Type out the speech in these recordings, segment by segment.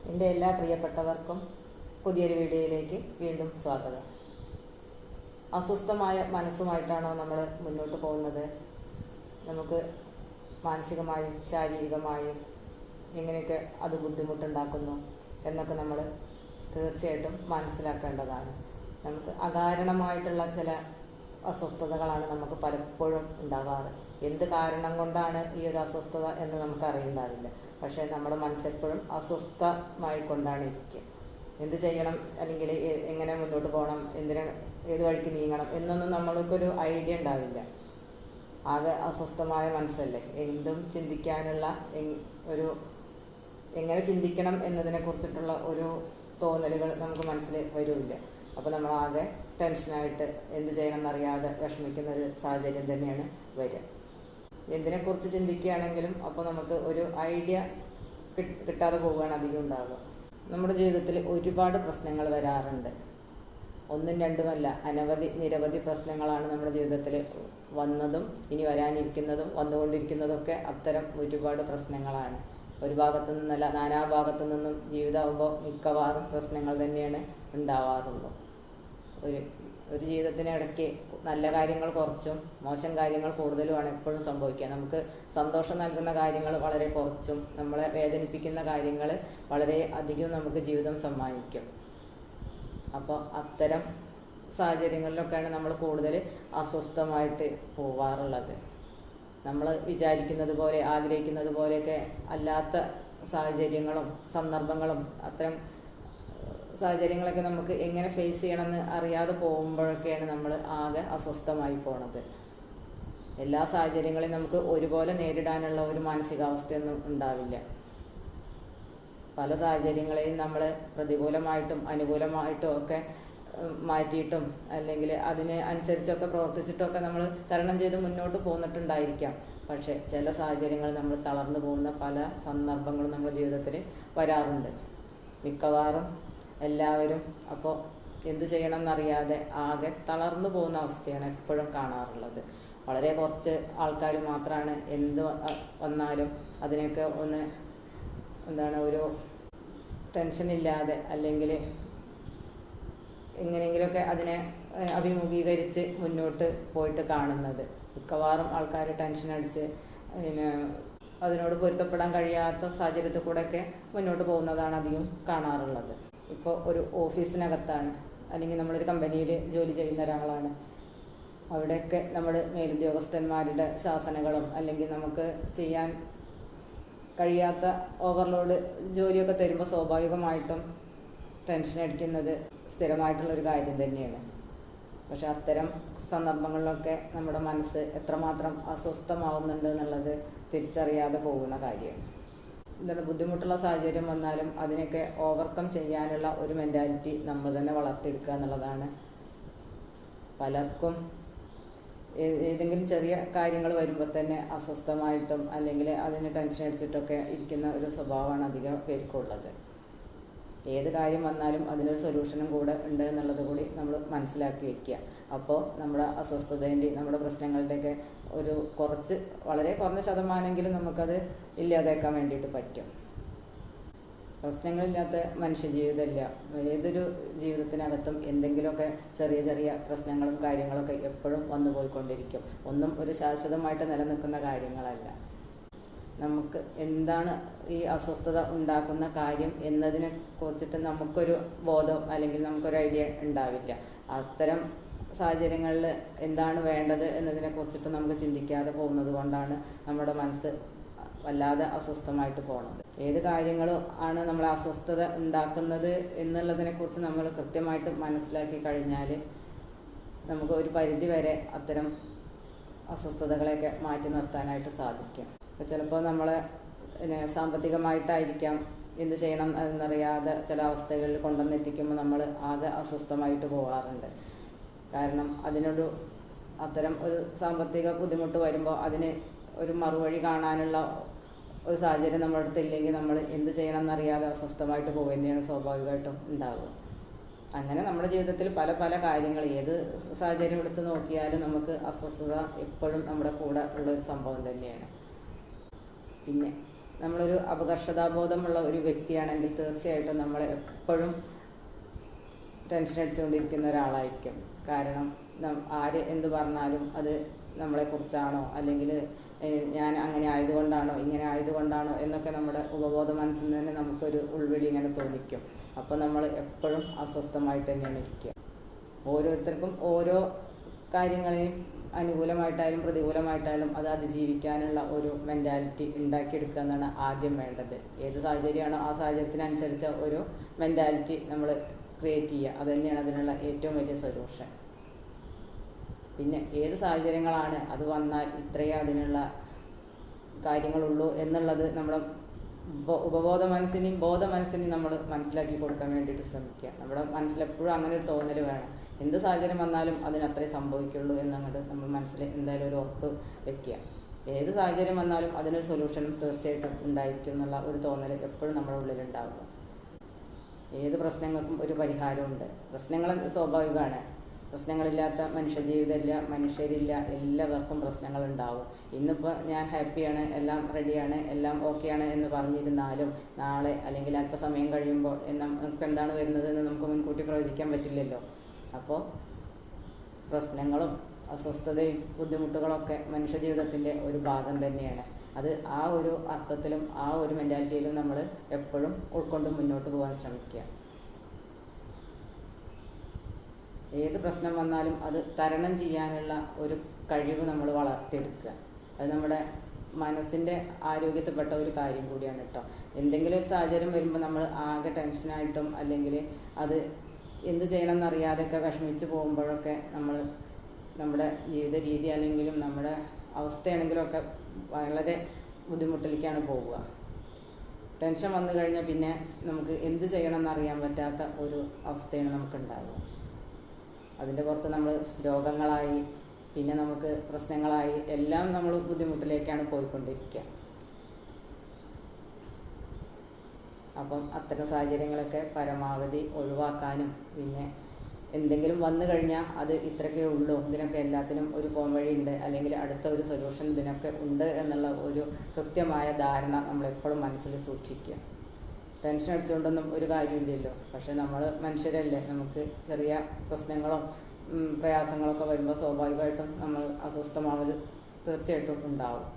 എൻ്റെ എല്ലാ പ്രിയപ്പെട്ടവർക്കും പുതിയൊരു വീഡിയോയിലേക്ക് വീണ്ടും സ്വാഗതം. അസ്വസ്ഥമായ മനസ്സുമായിട്ടാണോ നമ്മൾ മുന്നോട്ട് പോകുന്നത്? നമുക്ക് മാനസികമായും ശാരീരികമായും എങ്ങനെയൊക്കെ അത് ബുദ്ധിമുട്ടുണ്ടാക്കുന്നു എന്നൊക്കെ നമ്മൾ തീർച്ചയായിട്ടും മനസ്സിലാക്കേണ്ടതാണ്. നമുക്ക് അകാരണമായിട്ടുള്ള ചില അസ്വസ്ഥതകളാണ് നമുക്ക് പലപ്പോഴും ഉണ്ടാകാറ്. എന്ത് കാരണം കൊണ്ടാണ് ഈ ഒരു അസ്വസ്ഥത എന്ന് നമുക്ക് അറിയുന്നുണ്ടാവില്ല. പക്ഷേ നമ്മുടെ മനസ്സെപ്പോഴും അസ്വസ്ഥമായിക്കൊണ്ടാണ് ഇരിക്കുക. എന്ത് ചെയ്യണം, അല്ലെങ്കിൽ എങ്ങനെ മുന്നോട്ട് പോകണം, ഏത് വഴിക്ക് നീങ്ങണം എന്നൊന്നും നമ്മൾക്കൊരു ഐഡിയ ഉണ്ടാവില്ല. ആകെ അസ്വസ്ഥമായ മനസ്സല്ലേ. എന്തും ചിന്തിക്കാനുള്ള എങ്ങനെ ചിന്തിക്കണം എന്നതിനെക്കുറിച്ചിട്ടുള്ള ഒരു തോന്നലുകൾ നമുക്ക് മനസ്സിൽ വരില്ല. അപ്പോൾ നമ്മളാകെ ടെൻഷനായിട്ട് എന്ത് ചെയ്യണം എന്നറിയാതെ വിഷമിക്കുന്ന ഒരു സാഹചര്യം തന്നെയാണ് വരിക. എന്തിനെക്കുറിച്ച് ചിന്തിക്കുകയാണെങ്കിലും അപ്പോൾ നമുക്ക് ഒരു ഐഡിയ കിട്ടാതെ പോവുകയാണ് അധികം ഉണ്ടാവുക. നമ്മുടെ ജീവിതത്തിൽ ഒരുപാട് പ്രശ്നങ്ങൾ വരാറുണ്ട്. ഒന്നും രണ്ടുമല്ല, നിരവധി പ്രശ്നങ്ങളാണ് നമ്മുടെ ജീവിതത്തിൽ വന്നതും ഇനി വരാനിരിക്കുന്നതും വന്നുകൊണ്ടിരിക്കുന്നതൊക്കെ അത്തരം ഒരുപാട് പ്രശ്നങ്ങളാണ്. ഒരു ഭാഗത്തു നിന്നല്ല, നാനാഭാഗത്തു നിന്നും ജീവിതമാകുമ്പോൾ മിക്കവാറും പ്രശ്നങ്ങൾ തന്നെയാണ് ഉണ്ടാവാറുള്ളൂ. ഒരു ജീവിതത്തിനിടയ്ക്ക് നല്ല കാര്യങ്ങൾ കുറച്ചും മോശം കാര്യങ്ങൾ കൂടുതലുമാണ് എപ്പോഴും സംഭവിക്കുക. നമുക്ക് സന്തോഷം നൽകുന്ന കാര്യങ്ങൾ വളരെ കുറച്ചും നമ്മളെ വേദനിപ്പിക്കുന്ന കാര്യങ്ങൾ വളരെ അധികം നമുക്ക് ജീവിതം സമ്മാനിക്കും. അപ്പോൾ അത്തരം സാഹചര്യങ്ങളിലൊക്കെയാണ് നമ്മൾ കൂടുതൽ അസ്വസ്ഥമായിട്ട് പോവാറുള്ളത്. നമ്മൾ വിചാരിക്കുന്നത് പോലെ ആഗ്രഹിക്കുന്നത് പോലെയൊക്കെ അല്ലാത്ത സാഹചര്യങ്ങളും സന്ദർഭങ്ങളും അത്തരം സാഹചര്യങ്ങളൊക്കെ നമുക്ക് എങ്ങനെ ഫേസ് ചെയ്യണമെന്ന് അറിയാതെ പോകുമ്പോഴൊക്കെയാണ് നമ്മൾ ആകെ അസ്വസ്ഥമായി പോണത്. എല്ലാ സാഹചര്യങ്ങളെയും നമുക്ക് ഒരുപോലെ നേരിടാനുള്ള ഒരു മാനസികാവസ്ഥയൊന്നും ഉണ്ടാവില്ല. പല സാഹചര്യങ്ങളെയും നമ്മൾ പ്രതികൂലമായിട്ടും അനുകൂലമായിട്ടും ഒക്കെ മാറ്റിയിട്ടും അല്ലെങ്കിൽ അതിന് അനുസരിച്ചൊക്കെ പ്രവർത്തിച്ചിട്ടൊക്കെ നമ്മൾ തരണം ചെയ്ത് മുന്നോട്ട് പോന്നിട്ടുണ്ടായിരിക്കാം. പക്ഷേ ചില സാഹചര്യങ്ങൾ നമ്മൾ തളർന്നു പോകുന്ന പല സന്ദർഭങ്ങളും നമ്മുടെ ജീവിതത്തിൽ വരാറുണ്ട്. മിക്കവാറും എല്ലാവരും അപ്പോൾ എന്ത് ചെയ്യണം എന്നറിയാതെ ആകെ തളർന്നു പോകുന്ന അവസ്ഥയാണ് എപ്പോഴും കാണാറുള്ളത്. വളരെ കുറച്ച് ആൾക്കാർ മാത്രമാണ് എന്ത് വന്നാലും അതിനൊക്കെ ഒരു ടെൻഷനില്ലാതെ അല്ലെങ്കിൽ എങ്ങനെയെങ്കിലുമൊക്കെ അതിനെ അഭിമുഖീകരിച്ച് മുന്നോട്ട് പോയിട്ട് കാണുന്നത്. മിക്കവാറും ആൾക്കാർ ടെൻഷൻ അടിച്ച് അതിനോട് പൊരുത്തപ്പെടാൻ കഴിയാത്ത സാഹചര്യത്തിൽ കൂടെയൊക്കെ മുന്നോട്ട് പോകുന്നതാണ് അധികം കാണാറുള്ളത്. ഇപ്പോൾ ഒരു ഓഫീസിനകത്താണ്, അല്ലെങ്കിൽ നമ്മളൊരു കമ്പനിയിൽ ജോലി ചെയ്യുന്ന ഒരാളാണ്. അവിടെയൊക്കെ നമ്മൾ മേലുദ്യോഗസ്ഥന്മാരുടെ ശാസനകളും അല്ലെങ്കിൽ നമുക്ക് ചെയ്യാൻ കഴിയാത്ത ഓവർലോഡ് ജോലിയൊക്കെ തരുമ്പോൾ സ്വാഭാവികമായിട്ടും ടെൻഷൻ അടിക്കുന്നത് സ്ഥിരമായിട്ടുള്ളൊരു കാര്യം തന്നെയാണ്. പക്ഷെ അത്തരം സന്ദർഭങ്ങളിലൊക്കെ നമ്മുടെ മനസ്സ് എത്രമാത്രം അസ്വസ്ഥമാവുന്നുണ്ട് എന്നുള്ളത് തിരിച്ചറിയാതെ പോകുന്ന കാര്യമാണ്. ബുദ്ധിമുട്ടുള്ള സാഹചര്യം വന്നാലും അതിനൊക്കെ ഓവർകം ചെയ്യാനുള്ള ഒരു മെൻറ്റാലിറ്റി നമ്മൾ തന്നെ വളർത്തിയെടുക്കുക എന്നുള്ളതാണ്. പലർക്കും ഏതെങ്കിലും ചെറിയ കാര്യങ്ങൾ വരുമ്പോൾ തന്നെ അസ്വസ്ഥമായിട്ടും അല്ലെങ്കിൽ അതിന് ടെൻഷൻ അടിച്ചിട്ടൊക്കെ ഇരിക്കുന്ന ഒരു സ്വഭാവമാണ് അധികം പേർക്കുള്ളത്. ഏത് കാര്യം വന്നാലും അതിനൊരു സൊല്യൂഷനും കൂടെ ഉണ്ട് എന്നുള്ളത് കൂടി നമ്മൾ മനസ്സിലാക്കി വയ്ക്കുക. അപ്പോൾ നമ്മുടെ അസ്വസ്ഥതേൻ്റെയും നമ്മുടെ പ്രശ്നങ്ങളുടെയൊക്കെ വളരെ കുറഞ്ഞ ശതമാനമെങ്കിലും നമുക്കത് ഇല്ലാതാക്കാൻ വേണ്ടിയിട്ട് പറ്റും. പ്രശ്നങ്ങളില്ലാത്ത മനുഷ്യജീവിതമില്ല. ഏതൊരു ജീവിതത്തിനകത്തും എന്തെങ്കിലുമൊക്കെ ചെറിയ പ്രശ്നങ്ങളും കാര്യങ്ങളൊക്കെ എപ്പോഴും വന്നു പോയിക്കൊണ്ടിരിക്കും. ഒന്നും ഒരു ശാശ്വതമായിട്ട് നിലനിൽക്കുന്ന കാര്യങ്ങളല്ല. നമുക്ക് എന്താണ് ഈ അസ്വസ്ഥത ഉണ്ടാക്കുന്ന കാര്യം എന്നതിനെ കുറിച്ചിട്ട് നമുക്കൊരു ബോധം അല്ലെങ്കിൽ നമുക്കൊരു ഐഡിയ ഉണ്ടാവില്ല. അത്തരം സാഹചര്യങ്ങളിൽ എന്താണ് വേണ്ടത് എന്നതിനെ കുറിച്ചിട്ട് നമുക്ക് ചിന്തിക്കാതെ പോകുന്നത് കൊണ്ടാണ് നമ്മുടെ മനസ്സ് വല്ലാതെ അസ്വസ്ഥമായിട്ട് പോകുന്നത്. ഏത് കാര്യങ്ങളും ആണ് നമ്മളെ അസ്വസ്ഥത ഉണ്ടാക്കുന്നത് എന്നുള്ളതിനെക്കുറിച്ച് നമ്മൾ കൃത്യമായിട്ട് മനസ്സിലാക്കി കഴിഞ്ഞാൽ നമുക്ക് ഒരു പരിധി വരെ അത്തരം അസ്വസ്ഥതകളെയൊക്കെ മാറ്റി നിർത്താനായിട്ട് സാധിക്കും. അപ്പോൾ ചിലപ്പോൾ നമ്മളെ സാമ്പത്തികമായിട്ടായിരിക്കാം എന്ത് ചെയ്യണം എന്നറിയാതെ ചില അവസ്ഥകളിൽ കൊണ്ടുവന്നെത്തിക്കുമ്പോൾ നമ്മൾ ആകെ അസ്വസ്ഥമായിട്ട് പോകാറുണ്ട്. കാരണം അത്തരം ഒരു സാമ്പത്തിക ബുദ്ധിമുട്ട് വരുമ്പോൾ അതിന് ഒരു മറുവഴി കാണാനുള്ള ഒരു സാഹചര്യം നമ്മുടെ അടുത്തില്ലെങ്കിൽ നമ്മൾ എന്ത് ചെയ്യണം എന്നറിയാതെ അസ്വസ്ഥമായിട്ട് പോകുക തന്നെയാണ് സ്വാഭാവികമായിട്ടും ഉണ്ടാവുക. അങ്ങനെ നമ്മുടെ ജീവിതത്തിൽ പല കാര്യങ്ങൾ ഏത് സാഹചര്യം എടുത്ത് നോക്കിയാലും നമുക്ക് അസ്വസ്ഥത എപ്പോഴും നമ്മുടെ കൂടെ ഉള്ളൊരു സംഭവം തന്നെയാണ്. പിന്നെ നമ്മളൊരു അപകർഷതാബോധമുള്ള ഒരു വ്യക്തിയാണെങ്കിൽ തീർച്ചയായിട്ടും നമ്മൾ എപ്പോഴും ടെൻഷൻ അടിച്ചുകൊണ്ടിരിക്കുന്ന ഒരാളായിരിക്കും. കാരണം ആര് എന്ത് പറഞ്ഞാലും അത് നമ്മളെക്കുറിച്ചാണോ, അല്ലെങ്കിൽ ഞാൻ അങ്ങനെ ആയതുകൊണ്ടാണോ, ഇങ്ങനെ ആയതുകൊണ്ടാണോ എന്നൊക്കെ നമ്മുടെ ഉപബോധ മനസ്സിൽ നിന്ന് തന്നെ നമുക്കൊരു ഉൾവിളി ഇങ്ങനെ തോന്നിക്കും. അപ്പോൾ നമ്മൾ എപ്പോഴും അസ്വസ്ഥമായിട്ട് തന്നെയാണ് ഇരിക്കുക. ഓരോരുത്തർക്കും ഓരോ കാര്യങ്ങളെയും അനുകൂലമായിട്ടായാലും പ്രതികൂലമായിട്ടായാലും അത് അതിജീവിക്കാനുള്ള ഒരു മെൻറ്റാലിറ്റി ഉണ്ടാക്കിയെടുക്കുക എന്നാണ് ആദ്യം വേണ്ടത്. ഏത് സാഹചര്യമാണോ ആ സാഹചര്യത്തിനനുസരിച്ച ഒരു മെൻറ്റാലിറ്റി നമ്മൾ ക്രിയേറ്റ് ചെയ്യുക. അത് തന്നെയാണ് അതിനുള്ള ഏറ്റവും വലിയ സൊല്യൂഷൻ. പിന്നെ ഏത് സാഹചര്യങ്ങളാണ് അത് വന്നാൽ ഇത്രയേ അതിനുള്ള കാര്യങ്ങളുള്ളൂ എന്നുള്ളത് നമ്മുടെ ഉപബോധ മനസ്സിനെയും ബോധ മനസ്സിനെയും നമ്മൾ മനസ്സിലാക്കി കൊടുക്കാൻ വേണ്ടിയിട്ട് ശ്രമിക്കുക. നമ്മുടെ മനസ്സിലെപ്പോഴും അങ്ങനെ ഒരു തോന്നൽ വേണം. എന്ത് സാഹചര്യം വന്നാലും അതിനത്രേ സംഭവിക്കുള്ളൂ എന്നങ്ങോട്ട് നമ്മൾ മനസ്സിൽ എന്തായാലും ഒരു ഉറപ്പ് വയ്ക്കുക. ഏത് സാഹചര്യം വന്നാലും അതിനൊരു സൊല്യൂഷനും തീർച്ചയായിട്ടും ഉണ്ടായിരിക്കും എന്നുള്ള ഒരു തോന്നൽ എപ്പോഴും നമ്മുടെ ഉള്ളിലുണ്ടാവുക. ഏത് പ്രശ്നങ്ങൾക്കും ഒരു പരിഹാരമുണ്ട്. പ്രശ്നങ്ങൾ സ്വാഭാവികമാണ്. പ്രശ്നങ്ങളില്ലാത്ത മനുഷ്യജീവിതമില്ല, മനുഷ്യരില്ല. എല്ലാവർക്കും പ്രശ്നങ്ങളുണ്ടാവും. ഇന്നിപ്പോൾ ഞാൻ ഹാപ്പിയാണ്, എല്ലാം റെഡിയാണ്, എല്ലാം ഓക്കെയാണ് എന്ന് പറഞ്ഞിരുന്നാലും നാളെ അല്ലെങ്കിൽ അല്പസമയം കഴിയുമ്പോൾ നമുക്ക് എന്താണ് വരുന്നതെന്ന് നമുക്ക് മുൻകൂട്ടി പ്രവചിക്കാൻ പറ്റില്ലല്ലോ. അപ്പോൾ പ്രശ്നങ്ങളും അസ്വസ്ഥതയും ബുദ്ധിമുട്ടുകളൊക്കെ മനുഷ്യജീവിതത്തിൻ്റെ ഒരു ഭാഗം തന്നെയാണ്. അത് ആ ഒരു അർത്ഥത്തിലും ആ ഒരു മെൻറ്റാലിറ്റിയിലും നമ്മൾ എപ്പോഴും ഉൾക്കൊണ്ട് മുന്നോട്ട് പോകാൻ ശ്രമിക്കുക. ഏത് പ്രശ്നം വന്നാലും അത് തരണം ചെയ്യാനുള്ള ഒരു കഴിവ് നമ്മൾ വളർത്തിയെടുക്കുക. അത് നമ്മുടെ മനസ്സിൻ്റെ ആരോഗ്യത്തിൽപ്പെട്ട ഒരു കാര്യം കൂടിയാണ് കേട്ടോ. എന്തെങ്കിലും ഒരു സാഹചര്യം വരുമ്പോൾ നമ്മൾ ആകെ ടെൻഷനായിട്ടും അല്ലെങ്കിൽ അത് എന്ത് ചെയ്യണമെന്നറിയാതെയൊക്കെ വിഷമിച്ച് പോകുമ്പോഴൊക്കെ നമ്മൾ നമ്മുടെ ജീവിത രീതി അല്ലെങ്കിലും നമ്മുടെ അവസ്ഥയാണെങ്കിലും ഒക്കെ വളരെ ബുദ്ധിമുട്ടിലേക്കാണ് പോവുക. ടെൻഷൻ വന്നു കഴിഞ്ഞാൽ പിന്നെ നമുക്ക് എന്ത് ചെയ്യണമെന്നറിയാൻ പറ്റാത്ത ഒരു അവസ്ഥയാണ് നമുക്കുണ്ടാവുക. അതിൻ്റെ പുറത്ത് നമ്മൾ രോഗങ്ങളായി പിന്നെ നമുക്ക് പ്രശ്നങ്ങളായി എല്ലാം നമ്മൾ ബുദ്ധിമുട്ടിലേക്കാണ് പോയിക്കൊണ്ടിരിക്കുക. അപ്പം അത്തരം സാഹചര്യങ്ങളൊക്കെ പരമാവധി ഒഴിവാക്കാനും പിന്നെ എന്തെങ്കിലും വന്നു കഴിഞ്ഞാൽ അത് ഇത്രയൊക്കെ ഉള്ളൂ, ഇതിനൊക്കെ എല്ലാത്തിനും ഒരു പോംവഴിയുണ്ട് അല്ലെങ്കിൽ അടുത്ത ഒരു സൊല്യൂഷൻ ഇതിനൊക്കെ ഉണ്ട് എന്നുള്ള ഒരു കൃത്യമായ ധാരണ നമ്മളെപ്പോഴും മനസ്സിൽ സൂക്ഷിക്കുക. ടെൻഷൻ അടിച്ചുകൊണ്ടൊന്നും ഒരു കാര്യമില്ലല്ലോ. പക്ഷെ നമ്മൾ മനുഷ്യരല്ലേ, നമുക്ക് ചെറിയ പ്രശ്നങ്ങളോ പ്രയാസങ്ങളൊക്കെ വരുമ്പോൾ സ്വാഭാവികമായിട്ടും നമ്മൾ അസ്വസ്ഥമാവൽ തീർച്ചയായിട്ടും ഉണ്ടാവും.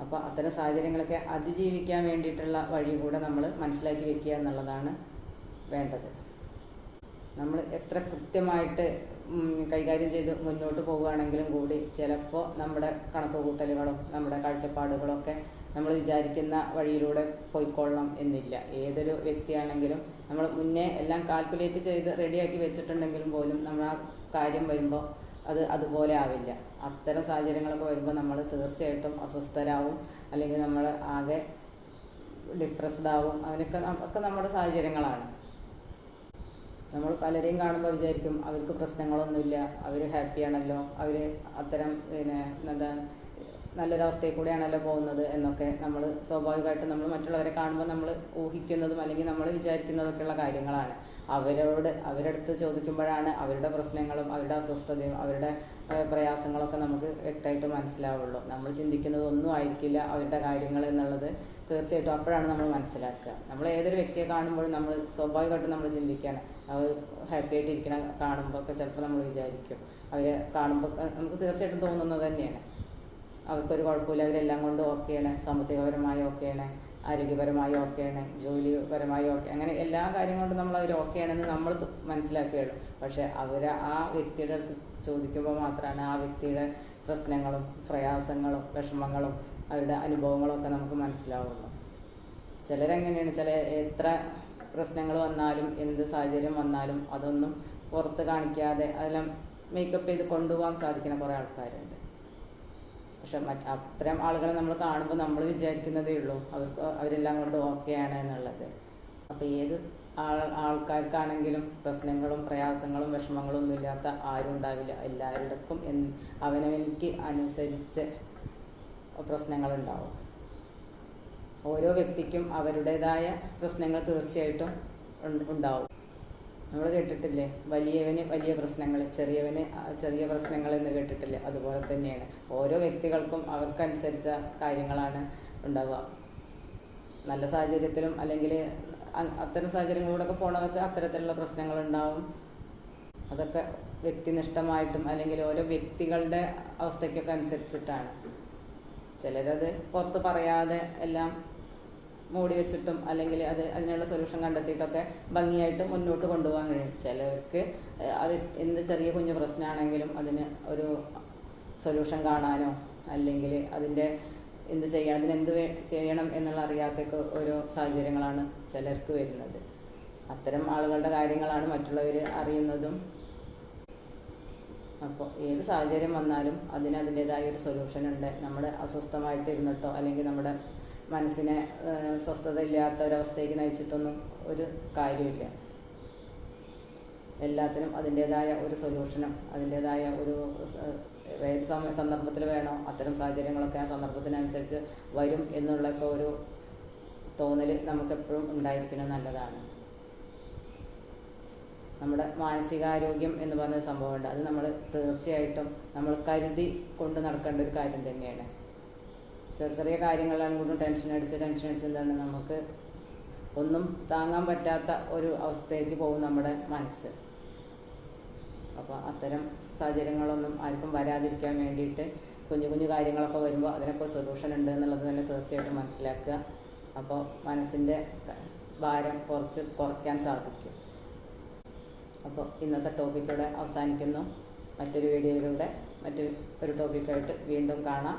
അപ്പോൾ അത്തരം സാഹചര്യങ്ങളൊക്കെ അതിജീവിക്കാൻ വേണ്ടിയിട്ടുള്ള വഴി കൂടെ നമ്മൾ മനസ്സിലാക്കി വെക്കുക എന്നുള്ളതാണ് വേണ്ടത്. നമ്മൾ എത്ര കൃത്യമായിട്ട് കൈകാര്യം ചെയ്ത് മുന്നോട്ട് പോവുകയാണെങ്കിലും കൂടി ചിലപ്പോൾ നമ്മുടെ കണക്കുകൂട്ടലുകളും നമ്മുടെ കാഴ്ചപ്പാടുകളൊക്കെ നമ്മൾ വിചാരിക്കുന്ന വഴിയിലൂടെ പോയിക്കൊള്ളണം എന്നില്ല. ഏതൊരു വ്യക്തിയാണെങ്കിലും നമ്മൾ മുന്നേ എല്ലാം കാൽക്കുലേറ്റ് ചെയ്ത് റെഡിയാക്കി വെച്ചിട്ടുണ്ടെങ്കിലും പോലും നമ്മൾ ആ കാര്യം വരുമ്പോൾ അത് അതുപോലെ ആവില്ല. അത്തരം സാഹചര്യങ്ങളൊക്കെ വരുമ്പോൾ നമ്മൾ തീർച്ചയായിട്ടും അസ്വസ്ഥരാകും, അല്ലെങ്കിൽ നമ്മൾ ആകെ ഡിപ്രസ്ഡ് ആവും. അങ്ങനെയൊക്കെ ഒക്കെ നമ്മുടെ സാഹചര്യങ്ങളാണ്. നമ്മൾ പലരെയും കാണുമ്പോൾ വിചാരിക്കും അവർക്ക് പ്രശ്നങ്ങളൊന്നുമില്ല, അവർ ഹാപ്പിയാണല്ലോ, അവർ അത്തരം എന്താ നല്ലൊരവസ്ഥയിൽ കൂടെയാണല്ലോ പോകുന്നത് എന്നൊക്കെ നമ്മൾ സ്വാഭാവികമായിട്ടും നമ്മൾ മറ്റുള്ളവരെ കാണുമ്പോൾ നമ്മൾ ഊഹിക്കുന്നതും അല്ലെങ്കിൽ നമ്മൾ വിചാരിക്കുന്നതൊക്കെയുള്ള കാര്യങ്ങളാണ്. അവരടുത്ത് ചോദിക്കുമ്പോഴാണ് അവരുടെ പ്രശ്നങ്ങളും അവരുടെ അസ്വസ്ഥതയും അവരുടെ പ്രയാസങ്ങളൊക്കെ നമുക്ക് വ്യക്തമായിട്ട് മനസ്സിലാവുള്ളൂ. നമ്മൾ ചിന്തിക്കുന്നത് ഒന്നും ആയിരിക്കില്ല അവരുടെ കാര്യങ്ങൾ എന്നുള്ളത് തീർച്ചയായിട്ടും അപ്പോഴാണ് നമ്മൾ മനസ്സിലാക്കുക. നമ്മൾ ഏതൊരു വ്യക്തിയെ കാണുമ്പോഴും നമ്മൾ സ്വാഭാവികമായിട്ടും നമ്മൾ ചിന്തിക്കുകയാണ് അവർ ഹാപ്പി ആയിട്ടിരിക്കണം. കാണുമ്പോൾ ഒക്കെ ചിലപ്പോൾ നമ്മൾ വിചാരിക്കും, അവരെ കാണുമ്പോൾ നമുക്ക് തീർച്ചയായിട്ടും തോന്നുന്നത് തന്നെയാണ് അവർക്കൊരു കുഴപ്പമില്ല, അവരെല്ലാം കൊണ്ട് ഓക്കെയാണ്, സാമ്പത്തികപരമായി ഓക്കെയാണ്, ആരോഗ്യപരമായി ഓക്കെയാണ്, ജോലിപരമായി ഓക്കെ, അങ്ങനെ എല്ലാ കാര്യം കൊണ്ടും നമ്മൾ അവർ ഓക്കെയാണെന്ന് നമ്മൾ മനസ്സിലാക്കുകയുള്ളൂ. പക്ഷെ ആ വ്യക്തിയുടെ അടുത്ത് ചോദിക്കുമ്പോൾ മാത്രമാണ് ആ വ്യക്തിയുടെ പ്രശ്നങ്ങളും പ്രയാസങ്ങളും വിഷമങ്ങളും അവരുടെ അനുഭവങ്ങളൊക്കെ നമുക്ക് മനസ്സിലാവുള്ളൂ. ചിലരെങ്ങനെയാണ്, എത്ര പ്രശ്നങ്ങൾ വന്നാലും എന്ത് സാഹചര്യം വന്നാലും അതൊന്നും പുറത്ത് കാണിക്കാതെ അതെല്ലാം മേക്കപ്പ് ചെയ്ത് കൊണ്ടുപോകാൻ സാധിക്കുന്ന കുറേ ആൾക്കാരുണ്ട്. പക്ഷെ അത്തരം ആളുകളെ നമ്മൾ കാണുമ്പോൾ നമ്മൾ വിചാരിക്കുന്നതേ ഉള്ളൂ അവരെല്ലാം കൊണ്ട് ഓക്കെയാണ് എന്നുള്ളത്. അപ്പോൾ ഏത് ആൾക്കാർക്കാണെങ്കിലും പ്രശ്നങ്ങളും പ്രയാസങ്ങളും വിഷമങ്ങളും ഒന്നും ഇല്ലാത്ത ആരും ഉണ്ടാവില്ല. എല്ലാവരുടെക്കും അവനവനിക്ക് അനുസരിച്ച് പ്രശ്നങ്ങളുണ്ടാവും. ഓരോ വ്യക്തിക്കും അവരുടേതായ പ്രശ്നങ്ങൾ തീർച്ചയായിട്ടും ഉണ്ടാവും. നമ്മൾ കേട്ടിട്ടില്ലേ, വലിയവന് വലിയ പ്രശ്നങ്ങൾ, ചെറിയവന് ചെറിയ പ്രശ്നങ്ങൾ എന്ന് കേട്ടിട്ടില്ലേ? അതുപോലെ തന്നെയാണ് ഓരോ വ്യക്തികൾക്കും അവർക്കനുസരിച്ച കാര്യങ്ങളാണ് ഉണ്ടാവുക. നല്ല സാഹചര്യത്തിലും അല്ലെങ്കിൽ അത്തരം സാഹചര്യങ്ങളിലൂടെയൊക്കെ പോണവർക്ക് അത്തരത്തിലുള്ള പ്രശ്നങ്ങളുണ്ടാവും. അതൊക്കെ വ്യക്തിനിഷ്ഠമായിട്ടും അല്ലെങ്കിൽ ഓരോ വ്യക്തികളുടെ അവസ്ഥയ്ക്കൊക്കെ അനുസരിച്ചിട്ടാണ്. ചിലരത് പുറത്ത് പറയാതെ എല്ലാം മൂടി വെച്ചിട്ടും അല്ലെങ്കിൽ അതിനുള്ള സൊല്യൂഷൻ കണ്ടെത്തിയിട്ടൊക്കെ ഭംഗിയായിട്ട് മുന്നോട്ട് കൊണ്ടുപോകാൻ കഴിയും. ചിലർക്ക് അത് എന്ത് ചെറിയ കുഞ്ഞു പ്രശ്നമാണെങ്കിലും അതിന് ഒരു സൊല്യൂഷൻ കാണാനോ അല്ലെങ്കിൽ അതിൻ്റെ എന്ത് ചെയ്യണം, അതിനെന്ത് ചെയ്യണം എന്നുള്ള അറിയാത്തൊക്കെ ഓരോ സാഹചര്യങ്ങളാണ് ചിലർക്ക് വരുന്നത്. അത്തരം ആളുകളുടെ കാര്യങ്ങളാണ് മറ്റുള്ളവർ അറിയുന്നതും. അപ്പോൾ ഏത് സാഹചര്യം വന്നാലും അതിനതിൻ്റേതായ ഒരു സൊല്യൂഷൻ ഉണ്ട്. നമ്മൾ അസ്വസ്ഥമായിട്ട് ഇരുന്നിട്ടോ അല്ലെങ്കിൽ നമ്മുടെ മനസ്സിനെ സ്വസ്ഥത ഇല്ലാത്ത ഒരവസ്ഥയ്ക്ക് നയിച്ചിട്ടൊന്നും ഒരു കാര്യമില്ല. എല്ലാത്തിനും അതിൻ്റേതായ ഒരു സൊല്യൂഷനും അതിൻ്റേതായ ഒരു ഏത് സന്ദർഭത്തിൽ വേണോ അത്തരം സാഹചര്യങ്ങളൊക്കെ ആ സന്ദർഭത്തിനനുസരിച്ച് വരും എന്നുള്ളൊക്കെ ഒരു തോന്നൽ നമുക്കെപ്പോഴും ഉണ്ടായിരിക്കുന്നത് നല്ലതാണ്. നമ്മുടെ മാനസികാരോഗ്യം എന്ന് പറഞ്ഞ സംഭവമുണ്ട്. അത് നമ്മൾ തീർച്ചയായിട്ടും നമ്മൾ കരുതി കൊണ്ട് നടക്കേണ്ട ഒരു കാര്യം തന്നെയാണ്. ചെറിയ കാര്യങ്ങളാണ് കൂടുതൽ ടെൻഷൻ അടിച്ച് എന്താണ് നമുക്ക് ഒന്നും താങ്ങാൻ പറ്റാത്ത ഒരു അവസ്ഥയിലേക്ക് പോകും നമ്മുടെ മനസ്സ്. അപ്പോൾ അത്തരം സാഹചര്യങ്ങളൊന്നും ആർക്കും വരാതിരിക്കാൻ വേണ്ടിയിട്ട് കുഞ്ഞു കുഞ്ഞു കാര്യങ്ങളൊക്കെ വരുമ്പോൾ അതിനൊക്കെ സൊല്യൂഷൻ ഉണ്ട് എന്നുള്ളത് തന്നെ തീർച്ചയായിട്ടും മനസ്സിലാക്കുക. അപ്പോൾ മനസ്സിൻ്റെ ഭാരം കുറയ്ക്കാൻ സാധിക്കും. അപ്പോൾ ഇന്നത്തെ ടോപ്പിക്കിലൂടെ അവസാനിക്കുന്നു. മറ്റൊരു വീഡിയോയിലൂടെ മറ്റൊരു ടോപ്പിക്കായിട്ട് വീണ്ടും കാണാം.